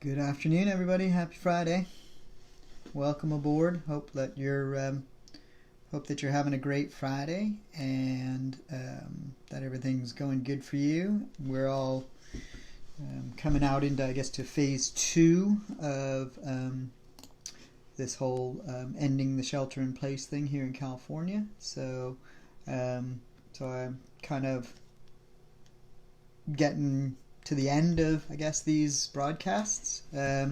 Good afternoon, everybody. Happy Friday. Welcome aboard. Hope that you're having a great Friday and that everything's going good for you. We're all coming out into, I guess, to phase 2 of this whole ending the shelter-in-place thing here in California. So I'm kind of getting to the end of, I guess, these broadcasts. I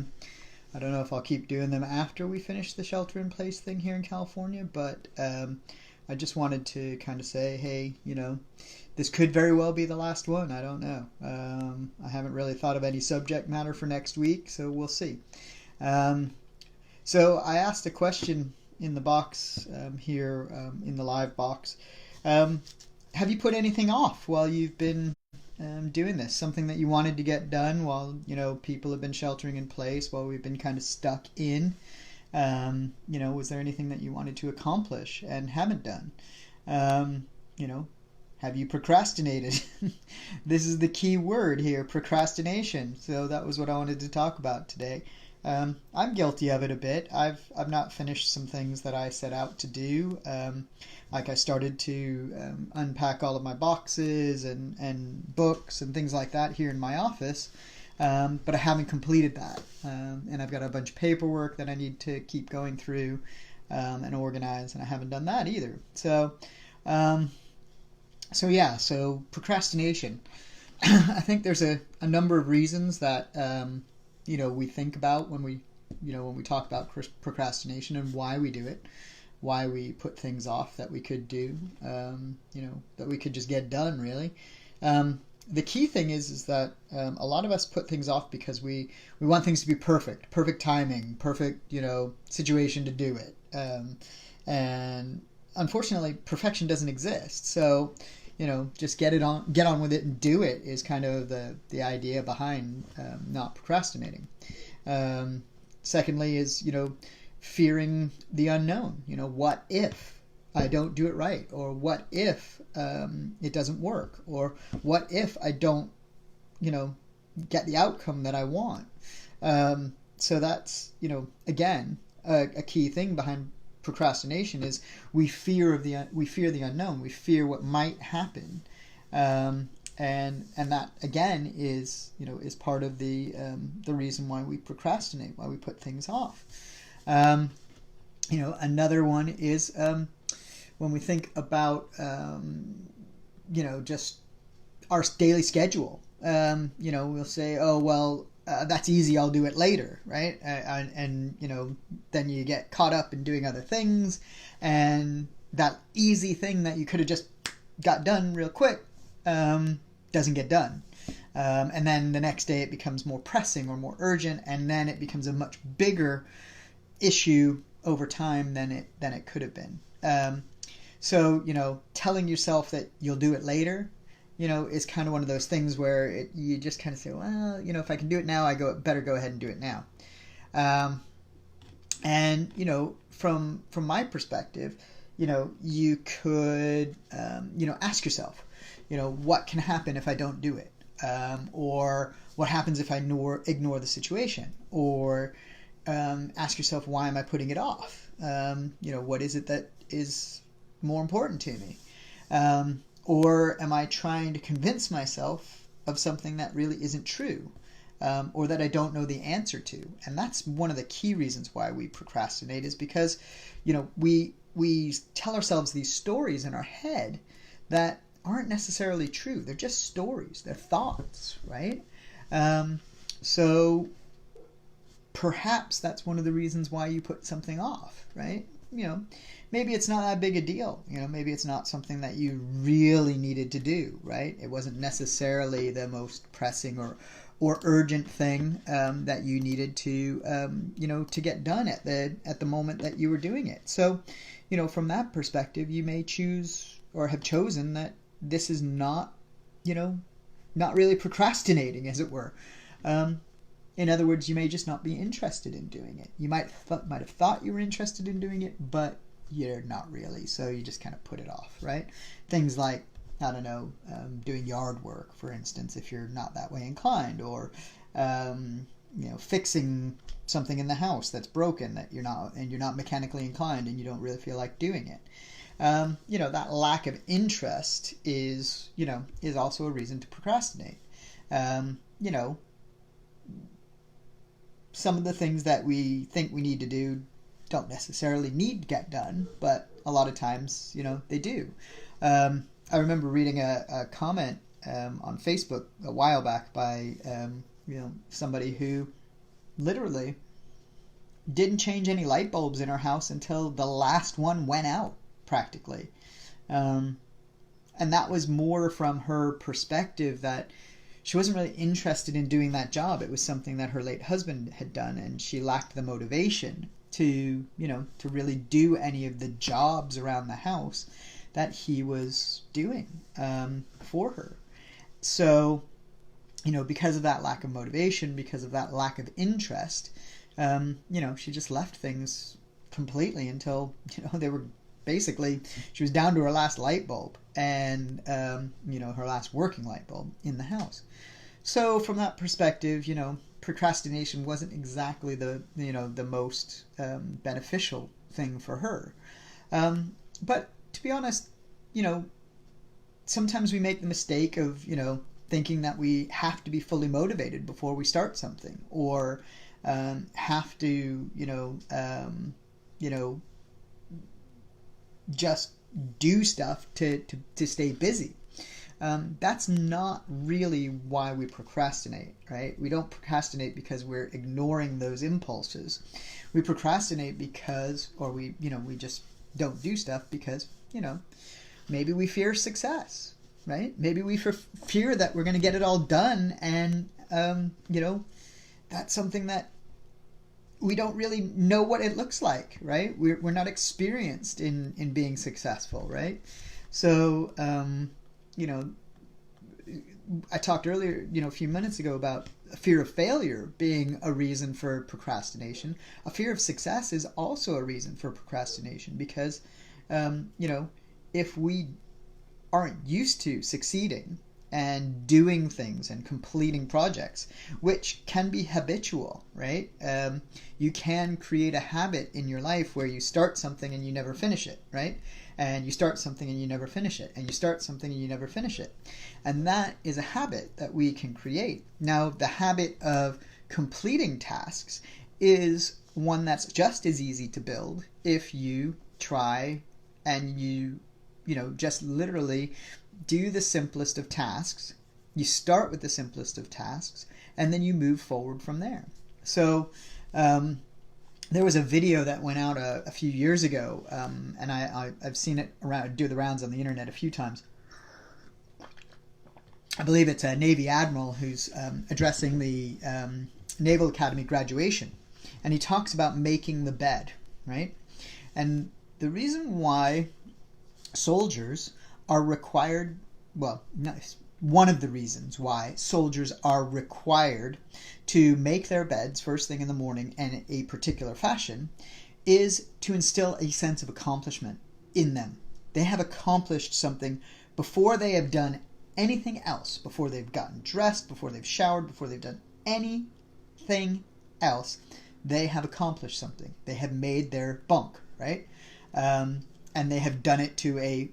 don't know if I'll keep doing them after we finish the shelter-in-place thing here in California, but I just wanted to kind of say, hey, this could very well be the last one. I don't know. I haven't really thought of any subject matter for next week, so we'll see. So I asked a question in the box here, in the live box. Have you put anything off while you've been doing this? Something that you wanted to get done while people have been sheltering in place, while we've been kind of stuck in. Was there anything that you wanted to accomplish and haven't done? Have you procrastinated? This is the key word here, procrastination. So that was what I wanted to talk about today. I'm guilty of it a bit. I've not finished some things that I set out to do. Like I started to unpack all of my boxes and books and things like that here in my office, but I haven't completed that. And I've got a bunch of paperwork that I need to keep going through and organize, and I haven't done that either. So procrastination. I think there's a number of reasons that we think about when we talk about procrastination and why we do it, why we put things off that we could do, that we could just get done, really. The key thing is that a lot of us put things off because we want things to be perfect timing, perfect, situation to do it. And unfortunately, perfection doesn't exist. So, just get on with it and do it is kind of the idea behind not procrastinating. Secondly is, fearing the unknown. What if I don't do it right? Or what if it doesn't work? Or what if I don't, get the outcome that I want? So that's, again, a key thing behind procrastination is we fear the unknown. We fear what might happen. And that again is part of the reason why we procrastinate, why we put things off. Another one is when we think about just our daily schedule. We'll say, oh well, that's easy, I'll do it later, right? And then you get caught up in doing other things, and that easy thing that you could have just got done real quick doesn't get done. And then the next day it becomes more pressing or more urgent, and then it becomes a much bigger issue over time than it could have been. So telling yourself that you'll do it later, is kind of one of those things where you just kind of say, well, if I can do it now, better go ahead and do it now. And from my perspective, you could ask yourself, what can happen if I don't do it, or what happens if I ignore the situation, or ask yourself, why am I putting it off? What is it that is more important to me? Or am I trying to convince myself of something that really isn't true, or that I don't know the answer to? And that's one of the key reasons why we procrastinate, is because, we tell ourselves these stories in our head that aren't necessarily true. They're just stories. They're thoughts, right? So perhaps that's one of the reasons why you put something off, right? Maybe it's not that big a deal. Maybe it's not something that you really needed to do, right? It wasn't necessarily the most pressing or urgent thing that you needed to to get done at the moment that you were doing it. So, from that perspective, you may choose or have chosen that this is not really procrastinating, as it were. In other words, you may just not be interested in doing it. You might have thought you were interested in doing it, but you're not really. So you just kind of put it off, right? Things like, I don't know, doing yard work, for instance, if you're not that way inclined, or fixing something in the house that's broken that you're not mechanically inclined and you don't really feel like doing it. That lack of interest is also a reason to procrastinate. Some of the things that we think we need to do don't necessarily need to get done, but a lot of times, they do. I remember reading a comment on Facebook a while back by somebody who literally didn't change any light bulbs in her house until the last one went out, practically. And that was more from her perspective that she wasn't really interested in doing that job. It was something that her late husband had done, and she lacked the motivation to really do any of the jobs around the house that he was doing for her. So, because of that lack of motivation, because of that lack of interest, she just left things completely until, they were basically, she was down to her last light bulb and, her last working light bulb in the house. So from that perspective, procrastination wasn't exactly the most beneficial thing for her. But to be honest, sometimes we make the mistake of, thinking that we have to be fully motivated before we start something, or have to, just do stuff to stay busy. That's not really why we procrastinate, right? We don't procrastinate because we're ignoring those impulses. We procrastinate because, or we just don't do stuff because, maybe we fear success, right? Maybe we fear that we're going to get it all done, and, that's something that we don't really know what it looks like, right? We're not experienced in being successful, right? So, I talked earlier, a few minutes ago about a fear of failure being a reason for procrastination. A fear of success is also a reason for procrastination because, if we aren't used to succeeding and doing things and completing projects, which can be habitual, right? You can create a habit in your life where you start something and you never finish it, right? And you start something and you never finish it, and you start something and you never finish it. And that is a habit that we can create. Now, the habit of completing tasks is one that's just as easy to build if you try and you just literally do the simplest of tasks. You start with the simplest of tasks, and then you move forward from there. So, there was a video that went out a few years ago, and I've seen it do the rounds on the internet a few times. I believe it's a Navy admiral who's addressing the Naval Academy graduation, and he talks about making the bed, right? And the reason why soldiers are required, one of the reasons why soldiers are required to make their beds first thing in the morning in a particular fashion is to instill a sense of accomplishment in them. They have accomplished something before they have done anything else, before they've gotten dressed, before they've showered, before they've done anything else. They have accomplished something. They have made their bunk, right? And they have done it to a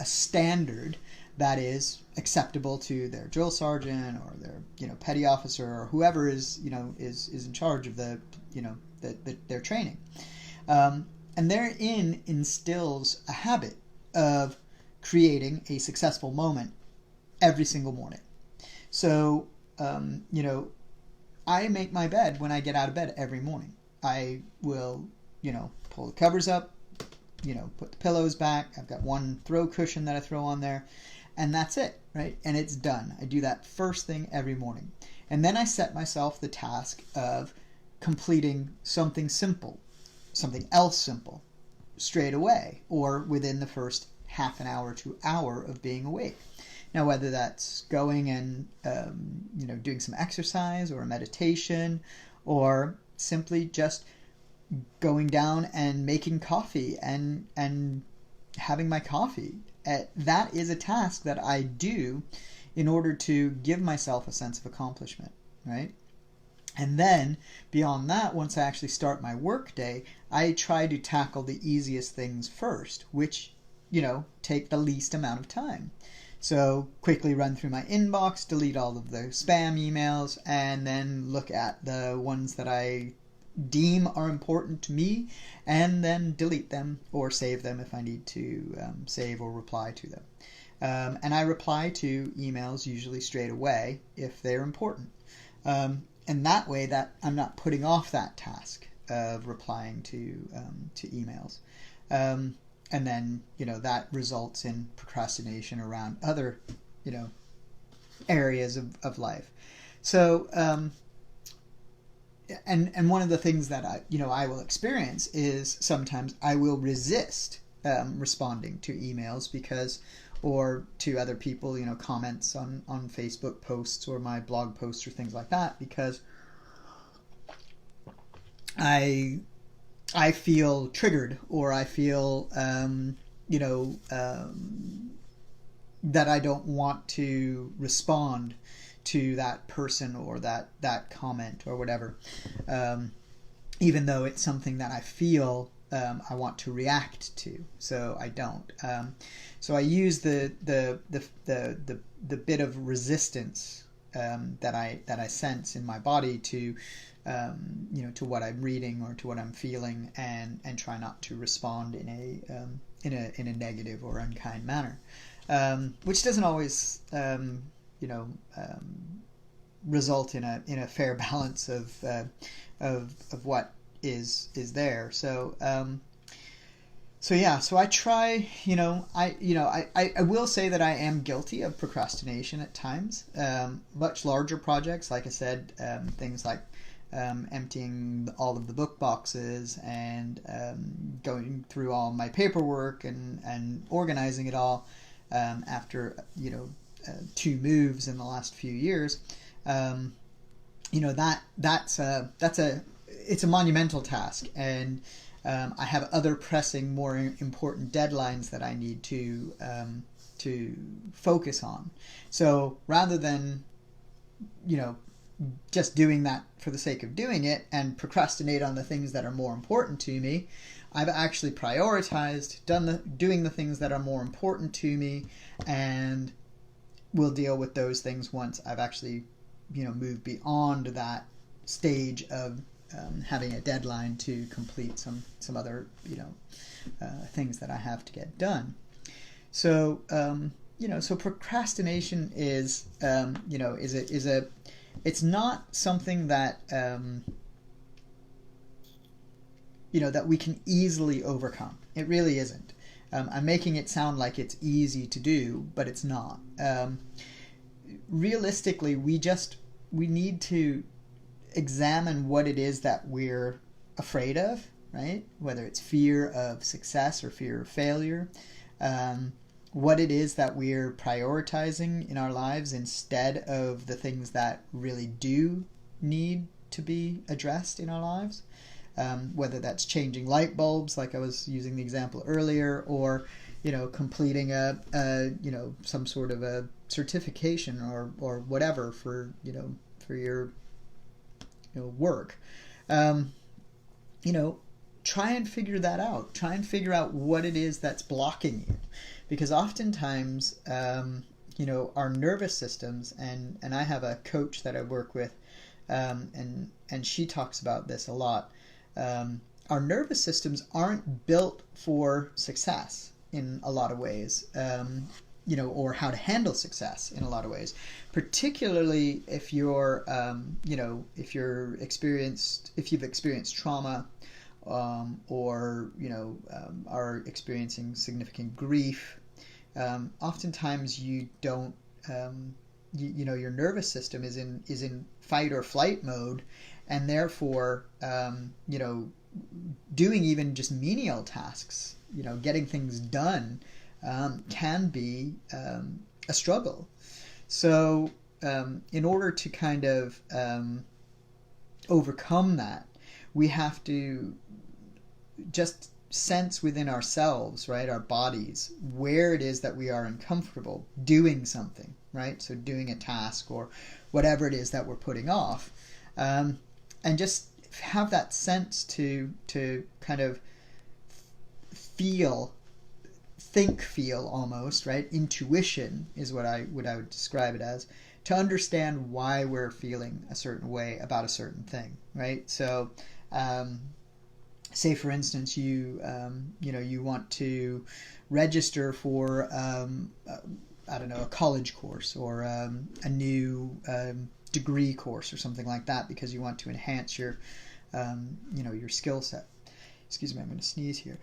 standard that is acceptable to their drill sergeant or their petty officer or whoever is in charge of their training, and therein instills a habit of creating a successful moment every single morning. So I make my bed when I get out of bed every morning. I will pull the covers up, put the pillows back. I've got one throw cushion that I throw on there, and that's it, right? And it's done. I do that first thing every morning. And then I set myself the task of completing something simple, something else simple, straight away, or within the first half an hour to hour of being awake. Now, whether that's going and, doing some exercise or a meditation, or simply just going down and making coffee and having my coffee. That is a task that I do in order to give myself a sense of accomplishment, right? And then beyond that, once I actually start my work day, I try to tackle the easiest things first, which, take the least amount of time. So quickly run through my inbox, delete all of the spam emails, and then look at the ones that I deem are important to me, and then delete them or save them if I need to save or reply to them. And I reply to emails usually straight away if they're important. And that way that I'm not putting off that task of replying to emails. And then, that results in procrastination around other, areas of life. So, and one of the things that I will experience is sometimes I will resist responding to emails or to other people, comments on Facebook posts or my blog posts or things like that, because I feel triggered, or I feel, that I don't want to respond to that person or that comment or whatever, even though it's something that I feel I want to react to, so I don't. So I use the bit of resistance that I sense in my body to to what I'm reading or to what I'm feeling, and try not to respond in a negative or unkind manner, which doesn't always result in a fair balance of what is there. So I try, I will say that I am guilty of procrastination at times. Much larger projects, like I said, things like emptying all of the book boxes and going through all my paperwork and organizing it all after 2 moves in the last few years. It's a monumental task, and I have other pressing, more important deadlines that I need to focus on. So rather than just doing that for the sake of doing it and procrastinate on the things that are more important to me, I've actually prioritized doing the things that are more important to me, and will deal with those things once I've actually moved beyond that stage of having a deadline to complete some other things that I have to get done. So so procrastination is it's not something that that we can easily overcome. It really isn't. I'm making it sound like it's easy to do, but it's not. Realistically, we need to examine what it is that we're afraid of, right? Whether it's fear of success or fear of failure, what it is that we're prioritizing in our lives instead of the things that really do need to be addressed in our lives, whether that's changing light bulbs, like I was using the example earlier, or completing some sort of a certification or whatever for your work. Try and figure that out. Try and figure out what it is that's blocking you, because oftentimes our nervous systems, and I have a coach that I work with, and she talks about this a lot. Our nervous systems aren't built for success in a lot of ways, or how to handle success in a lot of ways, particularly if you've experienced trauma, or are experiencing significant grief. Oftentimes you don't, your nervous system is in fight or flight mode, and therefore, doing even just menial tasks, getting things done, can be a struggle. So, in order to kind of overcome that, we have to just sense within ourselves, right, our bodies, where it is that we are uncomfortable doing something, right? So doing a task or whatever it is that we're putting off, and just have that sense to kind of feel almost, right? Intuition is what I would describe it as, to understand why we're feeling a certain way about a certain thing, right? So say for instance you want to register for I don't know, a college course or a new degree course or something like that, because you want to enhance your your skill set. Excuse me, I'm going to sneeze here.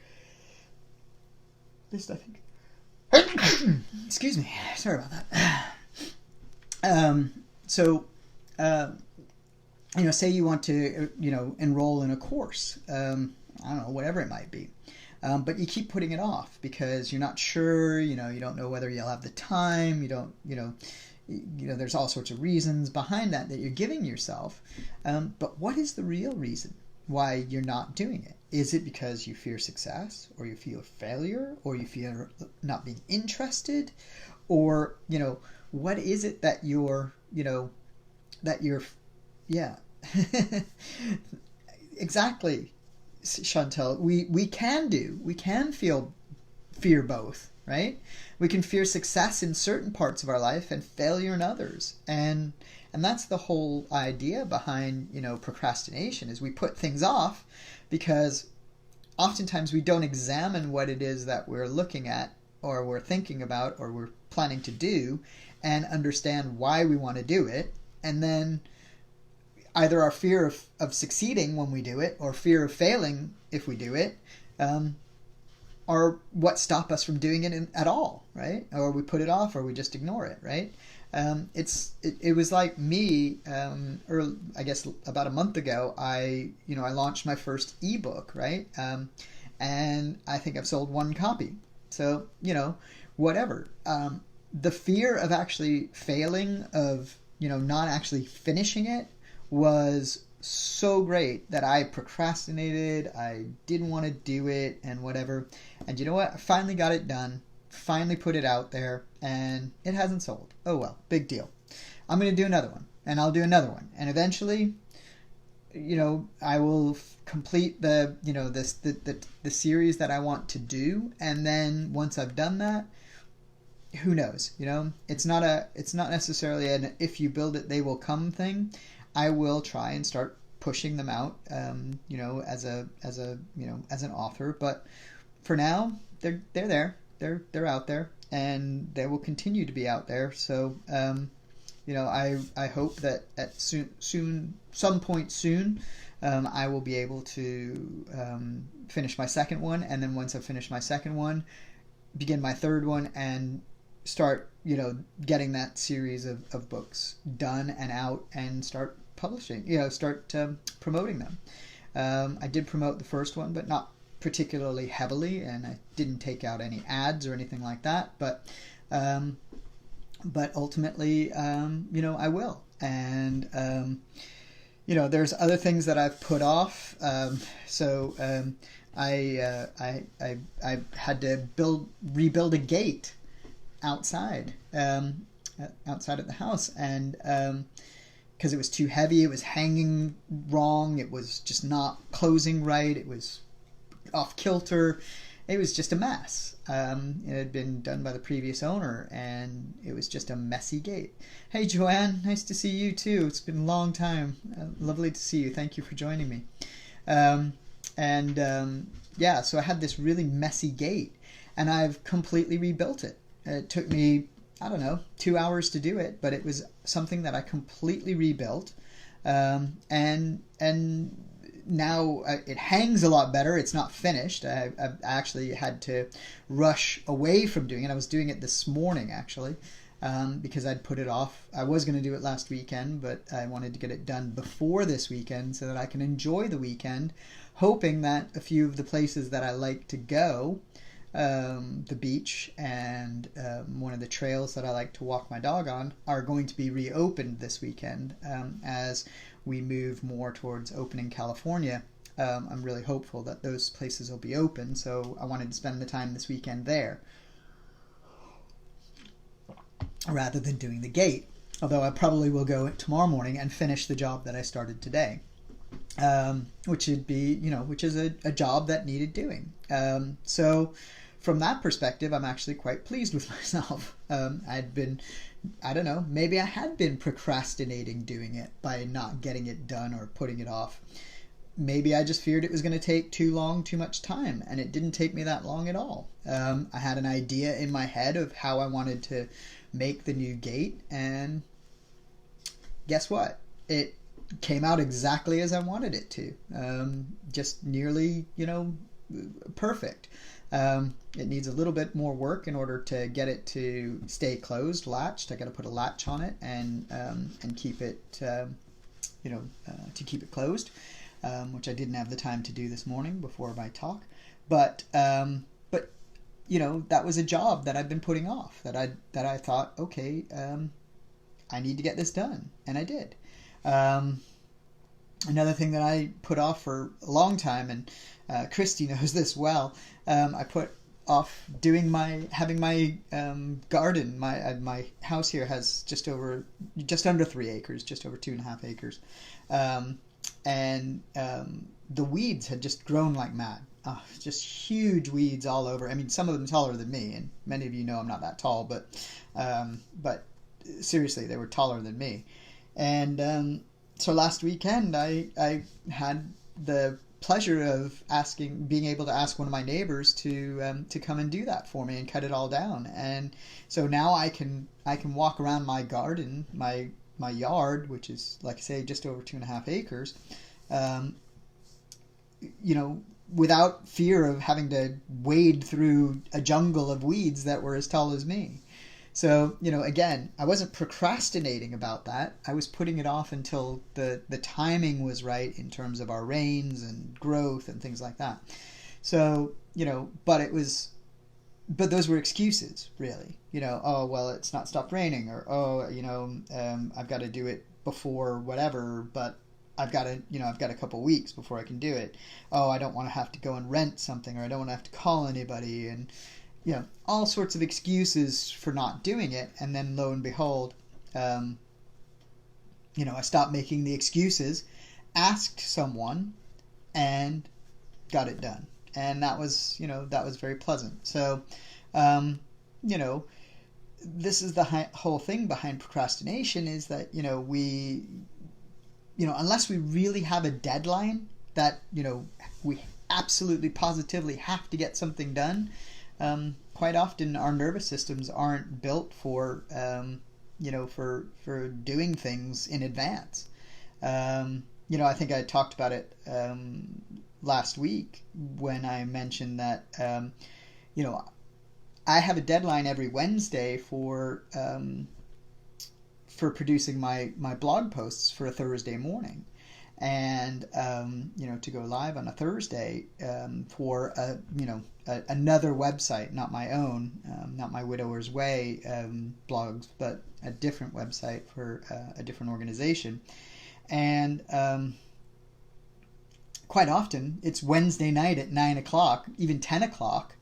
This, I think. Excuse me. Sorry about that. Say you want to, enroll in a course. I don't know, whatever it might be. But you keep putting it off because you're not sure, you don't know whether you'll have the time. There's all sorts of reasons behind that you're giving yourself. But what is the real reason why you're not doing it? Is it because you fear success, or you fear failure, or you fear not being interested? Or, what is it that yeah. Exactly, Chantel. We can fear both, right? We can fear success in certain parts of our life and failure in others. And that's the whole idea behind, procrastination, is we put things off because oftentimes we don't examine what it is that we're looking at or we're thinking about or we're planning to do and understand why we want to do it. And then either our fear of succeeding when we do it or fear of failing if we do it are what stop us from doing it at all, right? Or we put it off or we just ignore it, right? It was like me, I guess about a month ago, I launched my first ebook, right? And I think I've sold one copy. So, whatever. The fear of actually failing, of, not actually finishing it, was so great that I procrastinated. I didn't want to do it and whatever. And you know what? I finally got it done. Finally put it out there, and it hasn't sold. Oh well, big deal. I'm going to do another one, and I'll do another one, and eventually, I will complete the the series that I want to do, and then once I've done that, who knows? It's not necessarily an if you build it they will come thing. I will try and start pushing them out, as an author, but for now they're there. They're out there, and they will continue to be out there. So, I hope that at some point soon, I will be able to finish my second one, and then once I've finished my second one, begin my third one, and start, getting that series of books done and out, and start publishing, start promoting them. I did promote the first one, but not particularly heavily, and I didn't take out any ads or anything like that, but ultimately, I will. And there's other things that I've put off. I had to rebuild a gate outside of the house, and because it was too heavy, it was hanging wrong, it was just not closing right, it was off kilter. It was just a mess. It had been done by the previous owner, and it was just a messy gate. Hey Joanne, nice to see you too. It's been a long time. Lovely to see you. Thank you for joining me. So I had this really messy gate, and I've completely rebuilt it. It took me, 2 hours to do it, but it was something that I completely rebuilt, and now it hangs a lot better. It's not finished. I actually had to rush away from doing it. I was doing it this morning, actually, because I'd put it off. I was going to do it last weekend, but I wanted to get it done before this weekend so that I can enjoy the weekend, hoping that a few of the places that I like to go, the beach and one of the trails that I like to walk my dog on, are going to be reopened this weekend, as we move more towards opening California. I'm really hopeful that those places will be open, so I wanted to spend the time this weekend there rather than doing the gate, although I probably will go tomorrow morning and finish the job that I started today. which would be, which is a job that needed doing. So from that perspective, I'm actually quite pleased with myself. I'd been, I don't know, maybe I had been procrastinating doing it by not getting it done or putting it off. Maybe I just feared it was going to take too long, too much time, and it didn't take me that long at all. I had an idea in my head of how I wanted to make the new gate, and guess what? It came out exactly as I wanted it to. Just nearly, perfect. It needs a little bit more work in order to get it to stay closed, latched. I got to put a latch on it and keep it, to keep it closed, which I didn't have the time to do this morning before my talk. But that was a job that I've been putting off. That I thought, okay, I need to get this done, and I did. Another thing that I put off for a long time, and Christy knows this well, I put off having my garden. My house here has just under 3 acres, just over 2.5 acres, and the weeds had just grown like mad. Just huge weeds all over. I mean, some of them taller than me, and many of you know I'm not that tall, but seriously, they were taller than me. And so last weekend, I had the pleasure of being able to ask one of my neighbors to come and do that for me and cut it all down. And so now I can walk around my garden, my yard, which is, like I say, just over 2.5 acres, without fear of having to wade through a jungle of weeds that were as tall as me. So, again, I wasn't procrastinating about that. I was putting it off until the timing was right in terms of our rains and growth and things like that. So, but those were excuses, really. Oh, well, it's not stopped raining, or, I've got to do it before whatever, but I've got a couple weeks before I can do it. Oh, I don't want to have to go and rent something, or I don't want to have to call anybody, and all sorts of excuses for not doing it. And then lo and behold, I stopped making the excuses, asked someone, and got it done. And that was very pleasant. So, this is the whole thing behind procrastination, is that, we, unless we really have a deadline that, we absolutely positively have to get something done, quite often our nervous systems aren't built for doing things in advance. I think I talked about it last week when I mentioned that I have a deadline every Wednesday for producing my blog posts for a Thursday morning. And to go live on a Thursday for another website, not my own, not my Widower's Way blogs, but a different website for a different organization. And quite often it's Wednesday night at 9 o'clock, even 10 o'clock,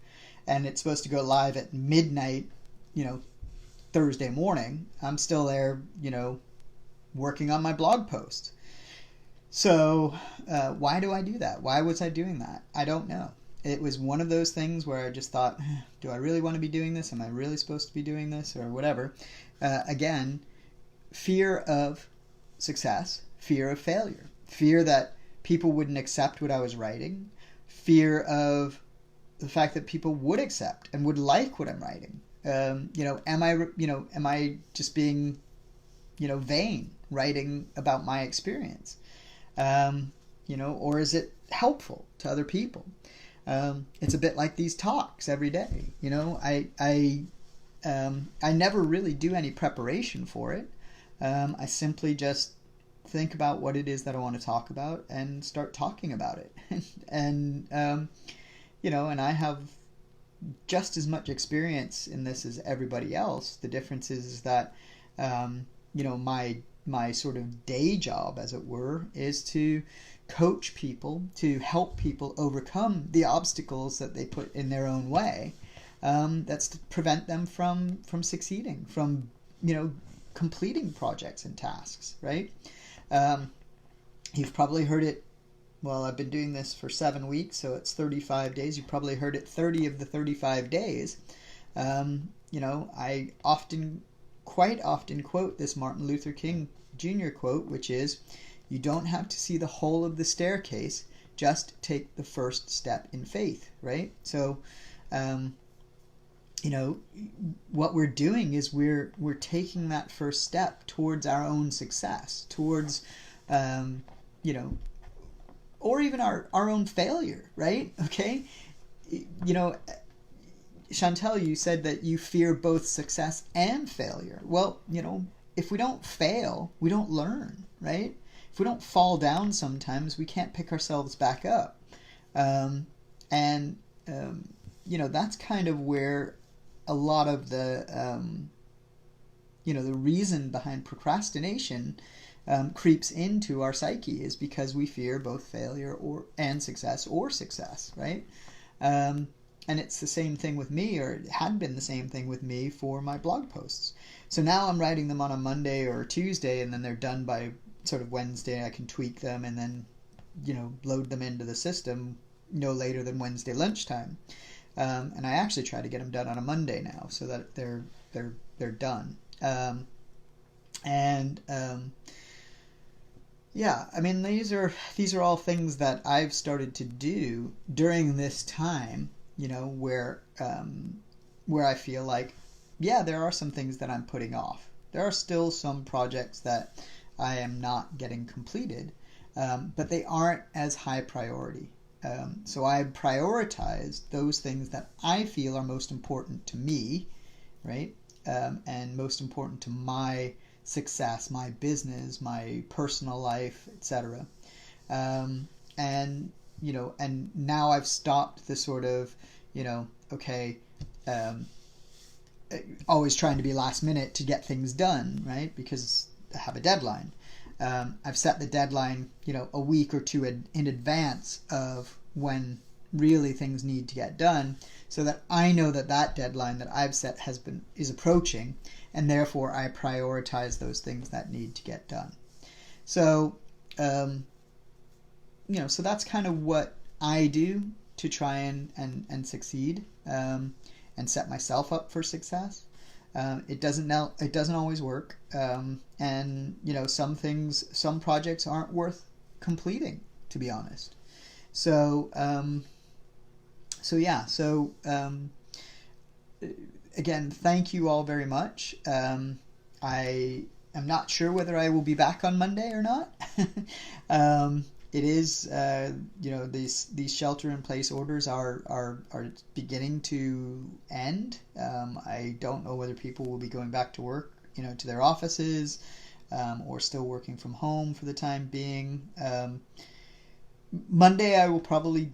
and it's supposed to go live at midnight, Thursday morning. I'm still there, working on my blog post. So why do I do that? Why was I doing that? I don't know. It was one of those things where I just thought, do I really want to be doing this? Am I really supposed to be doing this, or whatever? Again, fear of success, fear of failure, fear that people wouldn't accept what I was writing, fear of the fact that people would accept and would like what I'm writing. Am I just being, vain, writing about my experience? Or is it helpful to other people? It's a bit like these talks every day. I never really do any preparation for it. I simply just think about what it is that I want to talk about and start talking about it. And I have just as much experience in this as everybody else. The difference is that, my sort of day job, as it were, is to coach people, to help people overcome the obstacles that they put in their own way. That's to prevent them from succeeding, from, completing projects and tasks, right? You've probably heard it well, I've been doing this for 7 weeks, so it's 35 days. You probably heard it 30 of the 35 days. I quite often quote this Martin Luther King Jr. quote, which is, "You don't have to see the whole of the staircase, just take the first step in faith," right? So, what we're doing is we're taking that first step towards our own success, towards, or even our own failure, right? Okay? Chantel, you said that you fear both success and failure. Well, if we don't fail, we don't learn, right? If we don't fall down sometimes, we can't pick ourselves back up. That's kind of where a lot of the reason behind procrastination creeps into our psyche, is because we fear both failure and success, right? And it's the same thing with me, or it had been the same thing with me for my blog posts. So now I'm writing them on a Monday or a Tuesday, and then they're done by sort of Wednesday. I can tweak them and then, load them into the system no later than Wednesday lunchtime. And I actually try to get them done on a Monday now, so that they're done. These are all things that I've started to do during this time, where I feel like, there are some things that I'm putting off. There are still some projects that I am not getting completed, but they aren't as high priority. So I prioritize those things that I feel are most important to me, right? And most important to my success, my business, my personal life, etc. And now I've stopped the sort of, always trying to be last minute to get things done, right? Because I have a deadline. I've set the deadline, a week or two in advance of when really things need to get done, so that I know that deadline that I've set is approaching, and therefore I prioritize those things that need to get done. So, so that's kind of what I do to try and succeed, and set myself up for success. It doesn't always work, and some projects aren't worth completing, to be honest. So again, thank you all very much. I am not sure whether I will be back on Monday or not. It is, these shelter-in-place orders are beginning to end. I don't know whether people will be going back to work, to their offices, or still working from home for the time being. Monday, I will probably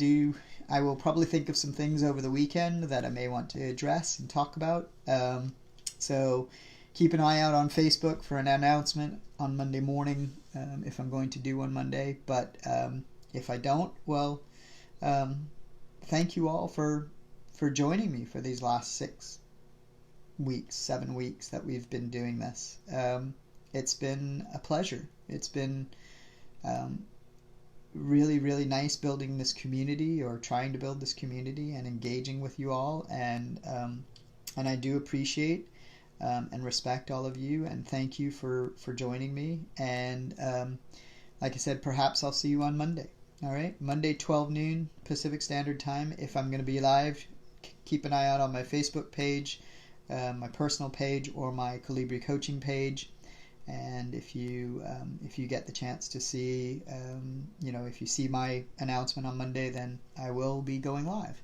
think of some things over the weekend that I may want to address and talk about. So keep an eye out on Facebook for an announcement on Monday morning, if I'm going to do one Monday. But if I don't, well, thank you all for joining me for these last 7 weeks that we've been doing this. It's been a pleasure. It's been really, really nice building this community, or trying to build this community, and engaging with you all. And I do appreciate and respect all of you, and thank you for joining me. And like I said, perhaps I'll see you on Monday. All right, Monday 12 noon Pacific Standard Time. If I'm going to be live, keep an eye out on my Facebook page, my personal page, or my Colibri coaching page. And if you get the chance to see, if you see my announcement on Monday, then I will be going live.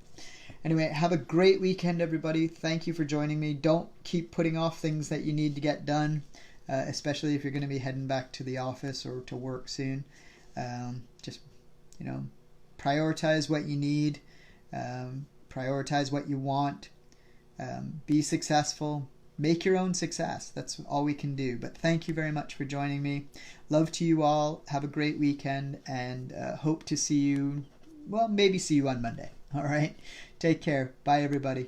Anyway, have a great weekend, everybody. Thank you for joining me. Don't keep putting off things that you need to get done, especially if you're going to be heading back to the office or to work soon. Just, prioritize what you need, prioritize what you want, be successful. Make your own success. That's all we can do. But thank you very much for joining me. Love to you all. Have a great weekend, and hope to see you, maybe see you on Monday. All right? Take care. Bye, everybody.